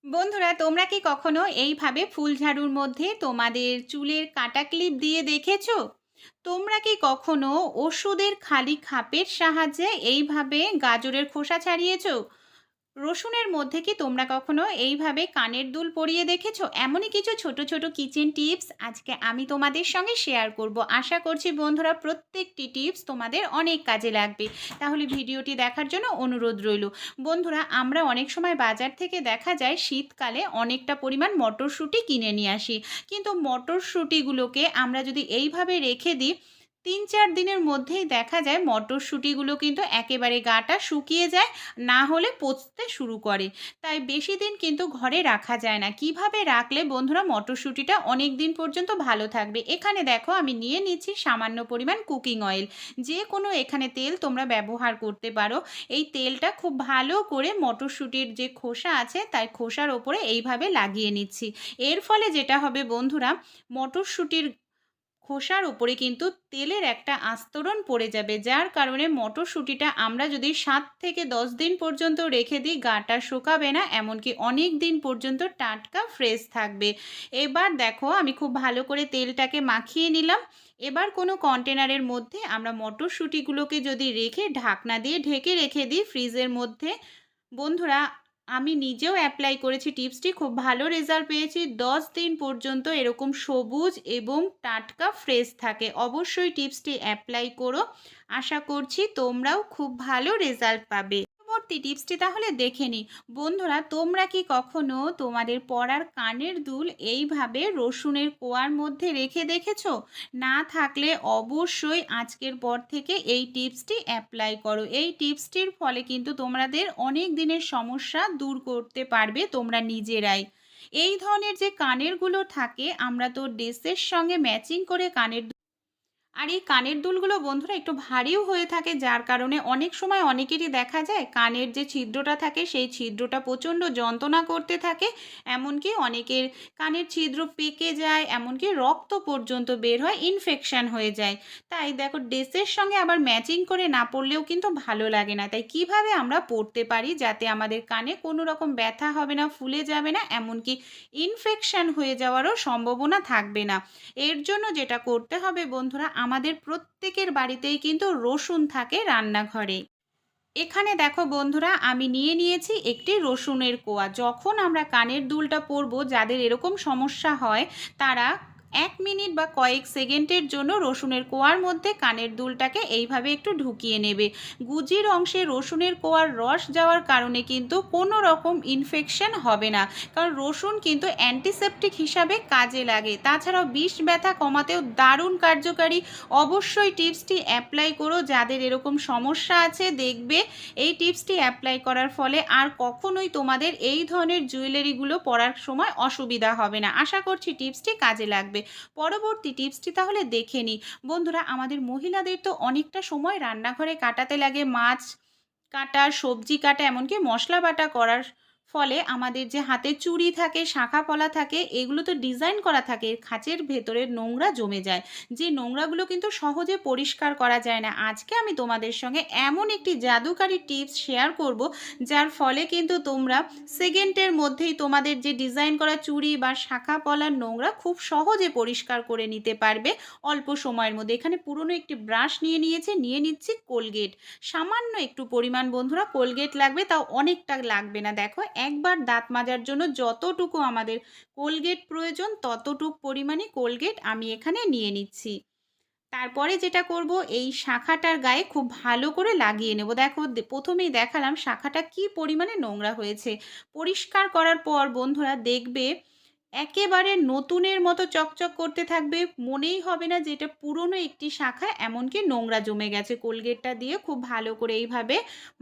বন্ধুরা, তোমরা কি কখনো এইভাবে ফুল ঝাড়ুর মধ্যে তোমাদের চুলের কাটা ক্লিপ দিয়ে দেখেছো? তোমরা কি কখনো ওষুধের খালি খাপের সাহায্যে এইভাবে গাজরের খোসা ছাড়িয়েছো? রসুনের মধ্যে কি তোমরা কখনো এইভাবে কানের দুল পরিয়ে দেখেছো? এমনই কিছু ছোট ছোট কিচেন টিপস আজকে আমি তোমাদের সঙ্গে শেয়ার করব। আশা করছি বন্ধুরা প্রত্যেকটি টিপস তোমাদের অনেক কাজে লাগবে। তাহলে ভিডিওটি দেখার জন্য অনুরোধ রইল। বন্ধুরা, আমরা অনেক সময় বাজার থেকে দেখা যায় শীতকালে অনেকটা পরিমাণ মটরশুঁটি কিনে নিয়ে আসি, কিন্তু মটরশুঁটিগুলোকে আমরা যদি এইভাবে রেখে দিই ৩-৪ দিনের মধ্যেই দেখা যায় মটরশুঁটিগুলো কিন্তু একেবারে গাটা শুকিয়ে যায়, না হলে পচতে শুরু করে। তাই বেশি দিন কিন্তু ঘরে রাখা যায় না। কিভাবে রাখলে বন্ধুরা মটরশুঁটিটা অনেক দিন পর্যন্ত ভালো থাকবে? এখানে দেখো আমি নিয়ে নিচ্ছি সামান্য পরিমাণ কুকিং অয়েল। যে কোনো এখানে তেল তোমরা ব্যবহার করতে পারো। এই তেলটা খুব ভালো করে মটরশুঁটির যে খোসা আছে তার খোসার ওপরে এইভাবে লাগিয়ে নিচ্ছি। এর ফলে যেটা হবে বন্ধুরা, মটরশুঁটির খোসার উপরে কিন্তু তেলের একটা আস্তরণ পড়ে যাবে, যার কারণে মটরশুঁটিটা আমরা যদি 7 থেকে 10 দিন পর্যন্ত রেখে দিই গাটা শুকাবে না, এমনকি অনেক দিন পর্যন্ত টাটকা ফ্রেশ থাকবে। এবার দেখো আমি খুব ভালো করে তেলটাকে মাখিয়ে নিলাম। এবার কোনো কন্টেনারের মধ্যে আমরা মটরশুঁটিগুলোকে যদি রেখে ঢাকনা দিয়ে ঢেকে রেখে দিই ফ্রিজের মধ্যে, বন্ধুরা আমি নিজেও অ্যাপ্লাই করেছি টিপসটি, খুব ভালো রেজাল্ট পেয়েছি। ১০ দিন পর্যন্ত এরকম সবুজ এবং টাটকা ফ্রেশ থাকে। অবশ্যই টিপসটি অ্যাপ্লাই করো। আশা করছি তোমরাও খুব ভালো রেজাল্ট পাবে। পরবর্তী টিপসটি তাহলে দেখে নিই। বন্ধুরা, তোমরা কি কখনো তোমাদের পরার কানের দুল এইভাবে রসুনের কোয়ার মধ্যে রেখে দেখেছো? না থাকলে অবশ্যই আজকের পর থেকে এই টিপসটি অ্যাপ্লাই করো। এই টিপসটির ফলে কিন্তু তোমাদের অনেক দিনের সমস্যা দূর করতে পারবে তোমরা নিজেরাই। এই ধরনের যে কানেরগুলো থাকে, আমরা তো ড্রেসের সঙ্গে ম্যাচিং করে কানের আর এই কানের দুলগুলো বন্ধুরা একটু ভারীও হয়ে থাকে, যার কারণে অনেক সময় অনেকেরই দেখা যায় কানের যে ছিদ্রটা থাকে সেই ছিদ্রটা প্রচণ্ড যন্ত্রণা করতে থাকে। এমনকি অনেকের কানের ছিদ্র পেকে যায়, এমনকি রক্ত পর্যন্ত বের হয়, ইনফেকশান হয়ে যায়। তাই দেখো ড্রেসের সঙ্গে আবার ম্যাচিং করে না পরলেও কিন্তু ভালো লাগে না। তাই কিভাবে আমরা পরতে পারি যাতে আমাদের কানে কোনো রকম ব্যথা হবে না, ফুলে যাবে না, এমনকি ইনফেকশান হয়ে যাওয়ারও সম্ভাবনা থাকবে না। এর জন্য যেটা করতে হবে বন্ধুরা, আমাদের প্রত্যেকের বাড়িতেই কিন্তু রসুন থাকে রান্নাঘরে। এখানে দেখো বন্ধুরা আমি নিয়ে নিয়েছি একটি রসুনের কোয়া। যখন আমরা কানের দুলটা পরবো, যাদের এরকম সমস্যা হয় তারা ১ মিনিট বা কয়েক সেকেন্ডের জন্য রসুনের কোয়ার মধ্যে কানের দুলটাকে এইভাবে একটু ঢুকিয়ে নেবে। গুজির অংশে রসুনের কোয়ার রস যাওয়ার কারণে কিন্তু কোনো রকম ইনফেকশন হবে না, কারণ রসুন কিন্তু অ্যান্টিসেপটিক হিসাবে কাজে লাগে। তাছাড়াও বিষ ব্যথা কমাতেও দারুণ কার্যকারী। অবশ্যই টিপসটি অ্যাপ্লাই করো যাদের এরকম সমস্যা আছে, দেখবে এই টিপসটি অ্যাপ্লাই করার ফলে আর কখনোই তোমাদের এই ধরনের জুয়েলারিগুলো পরার সময় অসুবিধা হবে না। আশা করছি টিপসটি কাজে লাগবে। পরবর্তী টিপসটি তাহলে দেখে নিই। বন্ধুরা, আমাদের মহিলাদের তো অনেকটা সময় রান্নাঘরে কাটাতে লাগে, মাছ কাটা, সবজি কাটা, এমনকি মশলা বাটা করার ফলে আমাদের যে হাতে চুড়ি থাকে, শাঁখা পলা থাকে, এগুলো তো ডিজাইন করা থাকে, খাঁচের ভেতরে নোংরা জমে যায়। যে নোংরাগুলো কিন্তু সহজে পরিষ্কার করা যায় না। আজকে আমি তোমাদের সঙ্গে এমন একটি জাদুকারী টিপস শেয়ার করব, যার ফলে কিন্তু তোমরা সেকেন্ডের মধ্যেই তোমাদের যে ডিজাইন করা চুড়ি বা শাঁখা পলার নোংরা খুব সহজে পরিষ্কার করে নিতে পারবে অল্প সময়ের মধ্যে। এখানে পুরনো একটি ব্রাশ নিয়ে নিচ্ছি কোলগেট। সামান্য একটু পরিমাণ বন্ধুরা কোলগেট লাগবে, তাও অনেকটা লাগবে না। দেখো একবার দাঁত মাজার জন্য যতটুকু আমাদের কোলগেট প্রয়োজন ততটুক পরিমাণে কোলগেট আমি এখানে নিয়ে নিচ্ছি। তারপরে যেটা করব, এই শাঁখাটার গায়ে খুব ভালো করে লাগিয়ে নেব। দেখো প্রথমেই দেখালাম শাঁখাটা কি পরিমাণে নোংরা হয়েছে। পরিষ্কার করার পর বন্ধুরা দেখবে একেবারে নতুনের মতো চকচক করতে থাকবে। মনেই হবে না যে এটা পুরনো একটি শাখা, এমনকি নোংরা জমে গেছে। কোলগেটটা দিয়ে খুব ভালো করে এইভাবে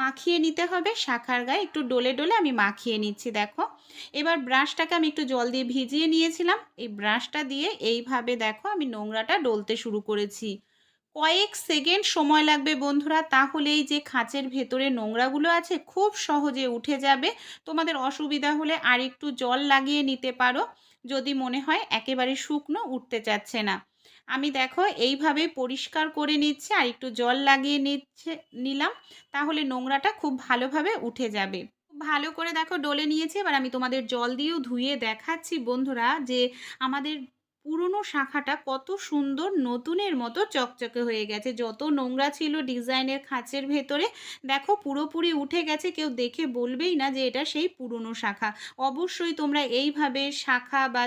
মাখিয়ে নিতে হবে। শাখার গায়ে একটু ডলে ডলে আমি মাখিয়ে নিচ্ছি। দেখো এবার ব্রাশটাকে আমি একটু জল দিয়ে ভিজিয়ে নিয়েছিলাম। এই ব্রাশটা দিয়ে এইভাবে দেখো আমি নোংরাটা ডলতে শুরু করেছি। কয়েক সেকেন্ড সময় লাগবে বন্ধুরা, তাহলেই যে খাঁচের ভেতরে নোংরাগুলো আছে খুব সহজে উঠে যাবে। তোমাদের অসুবিধা হলে আর একটু জল লাগিয়ে নিতে পারো, যদি মনে হয় একেবারে শুকনো উঠতে চাচ্ছে না। আমি দেখো এইভাবে পরিষ্কার করে নিচ্ছি, আর একটু জল লাগিয়ে নিলাম, তাহলে নোংরাটা খুব ভালোভাবে উঠে যাবে। ভালো করে দেখো ডলে নিয়েছি। এবার আমি তোমাদের জল দিয়েও ধুয়ে দেখাচ্ছি বন্ধুরা যে আমাদের পুরনো শাখাটা কত সুন্দর নতুনের মতো চকচকে হয়ে গেছে। যত নোংরা ছিল ডিজাইনের খাঁচের ভেতরে দেখো পুরোপুরি উঠে গেছে। কেউ দেখে বলবেই না যে এটা সেই পুরনো শাখা। অবশ্যই তোমরা এইভাবে শাখা বা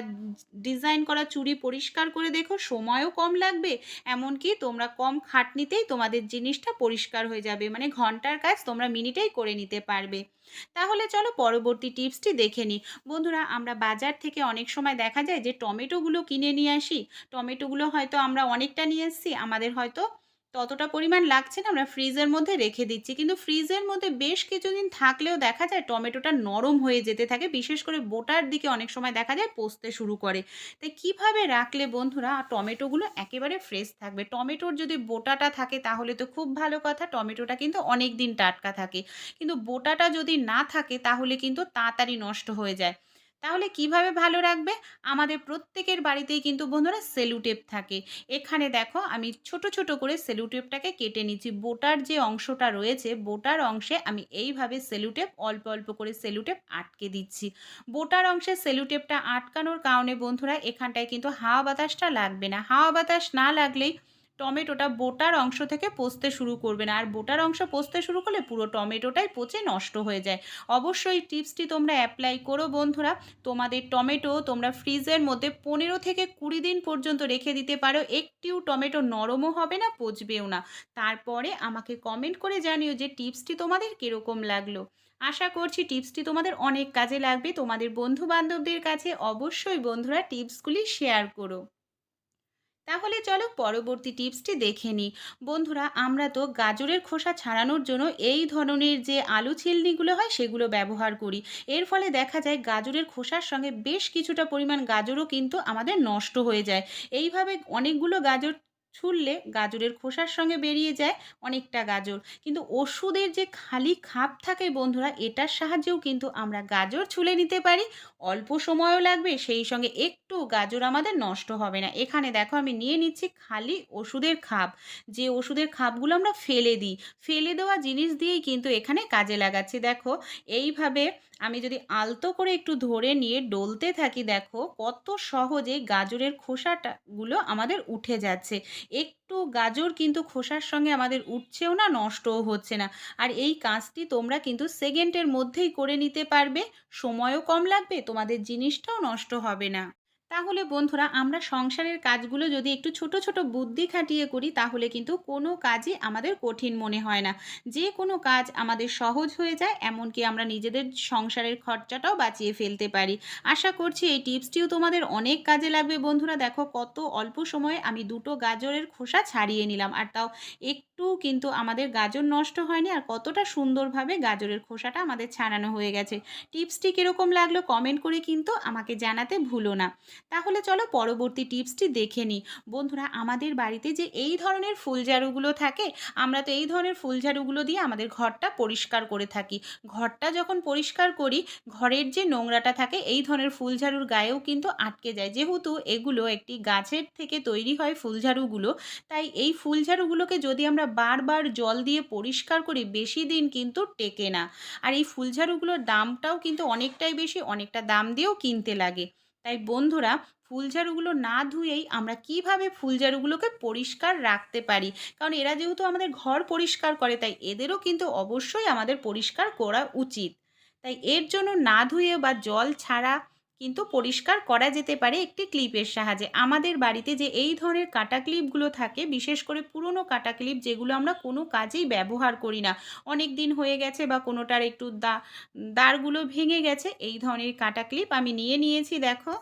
ডিজাইন করা চুড়ি পরিষ্কার করে দেখো, সময়ও কম লাগবে। এমনকি তোমরা কম খাটনিতেই তোমাদের জিনিসটা পরিষ্কার হয়ে যাবে। মানে ঘন্টার কাজ তোমরা মিনিটেই করে নিতে পারবে। তাহলে চলো পরবর্তী টিপসটি দেখে নিই। বন্ধুরা, আমরা বাজার থেকে অনেক সময় দেখা যায় যে টমেটোগুলো কিনে নিয়ে আসি। টমেটোগুলো হয়তো আমরা অনেকটা নিয়ে এসেছি, আমাদের হয়তো ততটা পরিমাণ লাগছে না, আমরা ফ্রিজের মধ্যে রেখে দিচ্ছি। কিন্তু ফ্রিজের মধ্যে বেশ কিছুদিন থাকলেও দেখা যায় টমেটোটা নরম হয়ে যেতে থাকে, বিশেষ করে বোটার দিকে অনেক সময় দেখা যায় পচতে শুরু করে। তাই কিভাবে রাখলে বন্ধুরা টমেটোগুলো একেবারে ফ্রেশ থাকবে? টমেটোর যদি বোটাটা থাকে তাহলে তো খুব ভালো কথা, টমেটোটা কিন্তু অনেক দিন টাটকা থাকে। কিন্তু বোটাটা যদি না থাকে তাহলে কিন্তু তাড়াতাড়ি নষ্ট হয়ে যায়। তাহলে কিভাবে ভালো রাখবে? আমাদের প্রত্যেকের বাড়িতেই কিন্তু বন্ধুরা সেলুটেপ থাকে। এখানে দেখো আমি ছোট, ছোট করে সেলুটেপটাকে কেটে নিচ্ছি। বোটার যে অংশটা রয়েছে, বোটার অংশে আমি এইভাবে সেলুটেপ অল্প, অল্প করে সেলুটেপ আটকে দিচ্ছি। বোটার অংশে সেলুটেপটা আটকানোর কারণে বন্ধুরা এখানটায় কিন্তু হাওয়া বাতাসটা লাগবে না। হাওয়া বাতাস না লাগলেই টমেটোটা বোটার অংশ থেকে পচতে শুরু করবে না। আর বোটার অংশ পচতে শুরু করলে পুরো টমেটোটাই পচে নষ্ট হয়ে যায়। অবশ্যই টিপসটি তোমরা অ্যাপ্লাই করো বন্ধুরা। তোমাদের টমেটো তোমরা ফ্রিজের মধ্যে 15 থেকে 20 দিন পর্যন্ত রেখে দিতে পারো। একটিও টমেটো নরমও হবে না, পচবেও না। তারপরে আমাকে কমেন্ট করে জানিও যে টিপসটি তোমাদের কীরকম লাগলো। আশা করছি টিপসটি তোমাদের অনেক কাজে লাগবে। তোমাদের বন্ধু বান্ধবদের কাছে অবশ্যই বন্ধুরা টিপসগুলি শেয়ার করো। তাহলে চলো পরবর্তী টিপসটি দেখে নিই। বন্ধুরা, আমরা তো গাজরের খোসা ছাড়ানোর জন্য এই ধরনের যে আলু ছিলনিগুলো হয় সেগুলো ব্যবহার করি। এর ফলে দেখা যায় গাজরের খোসার সঙ্গে বেশ কিছুটা পরিমাণ গাজরও কিন্তু আমাদের নষ্ট হয়ে যায়। এইভাবে অনেকগুলো গাজর ছুললে গাজরের খোসার সঙ্গে বেরিয়ে যায় অনেকটা গাজর। কিন্তু ওষুধের যে খালি খাপ থাকে বন্ধুরা, এটার সাহায্যেও কিন্তু আমরা গাজর ছুলে নিতে পারি। অল্প সময়ও লাগবে, সেই সঙ্গে একটু গাজর আমাদের নষ্ট হবে না। এখানে দেখো আমি নিয়ে নিচ্ছি খালি ওষুধের খাপ। যে ওষুধের খাপগুলো আমরা ফেলে দিই, ফেলে দেওয়া জিনিস দিয়েই কিন্তু এখানে কাজে লাগাচ্ছি। দেখো এইভাবে আমি যদি আলতো করে একটু ধরে নিয়ে ডলতে থাকি, দেখো কত সহজে গাজরের খোসাগুলো আমাদের উঠে যাচ্ছে। একটু গাজর কিন্তু খোসার সঙ্গে আমাদের উঠছেও না, নষ্টও হচ্ছে না। আর এই কাজটি তোমরা কিন্তু সেকেন্ডের মধ্যেই করে নিতে পারবে। সময়ও কম লাগবে, তোমাদের জিনিসটাও নষ্ট হবে না। তাহলে বন্ধুরা, আমরা সংসারের কাজগুলো যদি একটু ছোট ছোট বুদ্ধি খাটিয়ে করি তাহলে কিন্তু কোনো কাজই আমাদের কঠিন মনে হয় না। যে কোনো কাজ আমাদের সহজ হয়ে যায়, এমনকি আমরা নিজেদের সংসারের খরচাটাও বাঁচিয়ে ফেলতে পারি। আশা করছি এই টিপসটিও তোমাদের অনেক কাজে লাগবে বন্ধুরা। দেখো কত অল্প সময়ে আমি দুটো গাজরের খোসা ছাড়িয়ে নিলাম, আর তাও একটু কিন্তু আমাদের গাজর নষ্ট হয়নি, আর কতটা সুন্দরভাবে গাজরের খোসাটা আমাদের ছাড়ানো হয়ে গেছে। টিপসটি কীরকম লাগলো কমেন্ট করে কিন্তু আমাকে জানাতে ভুলো না। তাহলে চলো পরবর্তী টিপসটি দেখে নিই। বন্ধুরা, আমাদের বাড়িতে যে এই ধরনের ফুলঝাড়ুগুলো থাকে, আমরা তো এই ধরনের ফুলঝাড়ুগুলো দিয়ে আমাদের ঘরটা পরিষ্কার করে থাকি। ঘরটা যখন পরিষ্কার করি, ঘরের যে নোংরাটা থাকে এই ধরনের ফুলঝাড়ুর গায়েও কিন্তু আটকে যায়। যেহেতু এগুলো একটি গাছের থেকে তৈরি হয় ফুলঝাড়ুগুলো, তাই এই ফুলঝাড়ুগুলোকে যদি আমরা বারবার জল দিয়ে পরিষ্কার করি বেশি দিন কিন্তু টেকে না। আর এই ফুলঝাড়ুগুলোর দামটাও কিন্তু অনেকটাই বেশি, অনেকটা দাম দিয়েও কিনতে লাগে। তাই বন্ধুরা, ফুলঝাড়ুগুলো না ধুয়েই আমরা কিভাবে ফুলঝাড়ুগুলোকে পরিষ্কার রাখতে পারি, কারণ এরা যেহেতু আমাদের ঘর পরিষ্কার করে তাই এদেরও কিন্তু অবশ্যই আমাদের পরিষ্কার করা উচিত। তাই এর জন্য না ধুয়ে বা জল ছাড়া কিন্তু পরিষ্কার করা যেতে পারে একটি ক্লিপের সাহায্যে। আমাদের বাড়িতে যে এই ধরনের কাটা ক্লিপগুলো থাকে, বিশেষ করে পুরনো কাটা ক্লিপ যেগুলো আমরা কোনো কাজেই ব্যবহার করি না, অনেক দিন হয়ে গেছে বা কোনোটার একটু দাঁড়গুলো ভেঙে গেছে, এই ধরনের কাটা ক্লিপ আমি নিয়ে নিয়েছি। দেখো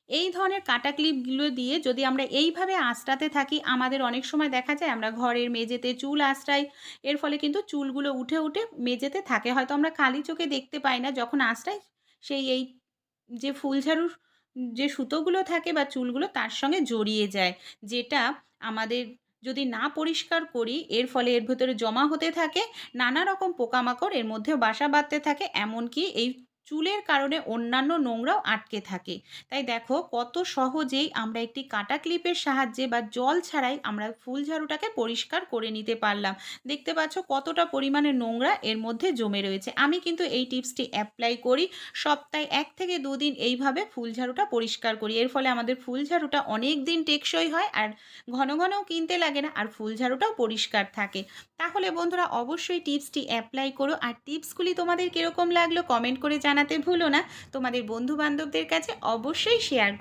এই ধরনের কাটা ক্লিপগুলো দিয়ে যদি আমরা এইভাবে আঁচড়াতে থাকি, আমাদের অনেক সময় দেখা যায় আমরা ঘরের মেঝেতে চুল আঁচড়াই, এর ফলে কিন্তু চুলগুলো উঠে উঠে মেঝেতে থাকে, হয়তো আমরা খালি চোখে দেখতে পাই না। যখন আঁচড়াই সেই এই যে ফুলঝাড়ুর যে সুতোগুলো থাকে বা চুলগুলো তার সঙ্গে জড়িয়ে যায়, যেটা আমাদের যদি না পরিষ্কার করি এর ফলে এর ভেতরে জমা হতে থাকে, নানা রকম পোকামাকড় এর মধ্যে বাসা বাঁধতে থাকে, এমনকি এই চুলের কারণে অন্যান্য নোংরাও আটকে থাকে। তাই দেখো কত সহজেই আমরা একটি কাটা ক্লিপের সাহায্যে বা জল ছাড়াই আমরা ফুল ঝাড়ুটাকে পরিষ্কার করে নিতে পারলাম। দেখতে পাচ্ছ কতটা পরিমাণে নোংরা এর মধ্যে জমে রয়েছে। আমি কিন্তু এই টিপসটি অ্যাপ্লাই করি। সপ্তাহে ১ থেকে ২ দিন এইভাবে ফুল ঝাড়ুটা পরিষ্কার করি। এর ফলে আমাদের ফুল ঝাড়ুটা অনেক দিন টেকসই হয় আর ঘন ঘনও কিনতে লাগে না, আর ফুল ঝাড়ুটাও পরিষ্কার থাকে। তাহলে বন্ধুরা অবশ্যই টিপসটি অ্যাপ্লাই করো, আর টিপসগুলি তোমাদের কিরকম লাগলো কমেন্ট করে জানাতে ভুলো না। তোমাদের বন্ধু বান্ধবদের কাছে অবশ্যই শেয়ার